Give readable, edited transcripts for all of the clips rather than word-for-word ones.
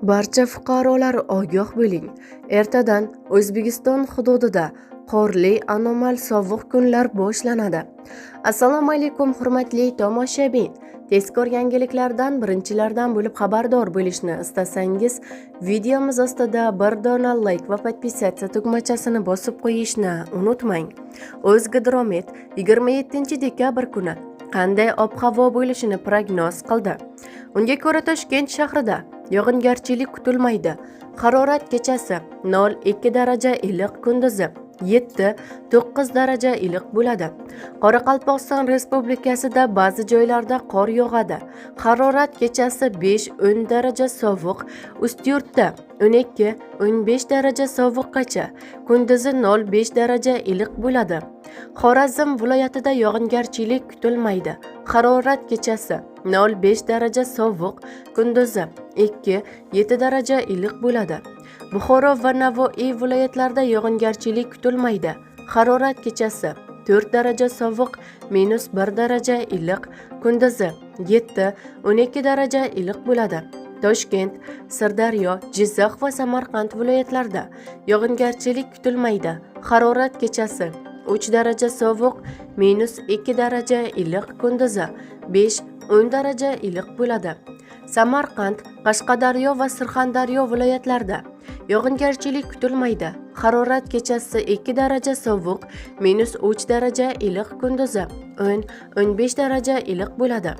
Barcha fuqarolar ogoh bo'ling. Ertadan O'zbekiston hududida qorli anomal sovuq kunlar boshlanadi. Assalomu alaykum hurmatli tomoshabin. Tezkor yangiliklardan birinchilardan bo'lib xabardor bo'lishni istasangiz, videomiz ostida bir dona like va podpisatsiya tugmachasini bosib qo'yishni unutmang. O'zgidromet 27-dekabr kuni qanday ob-havo bo'lishini prognoz qildi. Unga ko'ra Toshkent shahrida yog'ingarchilik kutilmaydi. Harorat kechasi 0-2 daraja iliq, kunduzi 7-9 daraja iliq bo'ladi. Qoraqalpog'iston Respublikasida ba'zi joylarda qor yog'adi. Harorat kechasi 5-10 daraja sovuq, Ustyurtda 12-15 daraja sovuqqacha, kunduzi 0-5 daraja iliq bo'ladi. Xorazm viloyatida yog'ingarchilik kutilmaydi. Harorat kechasi 0-5 daraja sovuq, kunduzi 2-7 daraja iliq bo'ladi. Buxoro va Navoiy viloyatlarida yog'ingarchilik kutilmaydi. Harorat kechasi 4 daraja sovuq, -1 daraja iliq, kunduzi 7-12 daraja iliq bo'ladi. Toshkent, Sirdaryo, Jizzax va Samarqand viloyatlarida yog'ingarchilik kutilmaydi. Harorat kechasi 3 daraja sovuq, -2 daraja iliq, kunduzi 5-10 daraja iliq bo'ladi. Samarqand, Qashqadaryo va Surxondaryo viloyatlarida yog'ingarchilik kutilmaydi. Harorat kechasi 2 daraja sovuq, -3 daraja iliq, kunduzi 10-15 daraja iliq bo'ladi.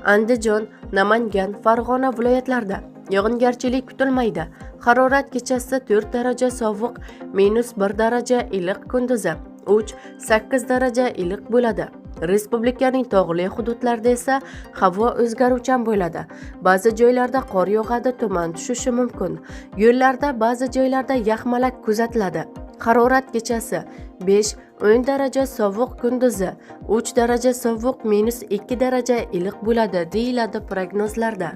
Andijon, Namangan, Farg'ona viloyatlarida yog'ingarchilik kutilmaydi. Harorat kechasi 4 daraja sovuq, -1 daraja iliq, kunduzi 3-8 daraja iliq bo'ladi. Respublikaning tog'li hududlarida esa havo o'zgaruvchan bo'ladi. Ba'zi joylarda qor yog'adi, tuman tushishi mumkin. Yo'llarda ba'zi joylarda yaxmalak kuzatiladi. Harorat kechasi 5-10 daraja sovuq, kunduzi 3 daraja sovuq, -2 daraja iliq bo'ladi, deyiladi prognozlarda.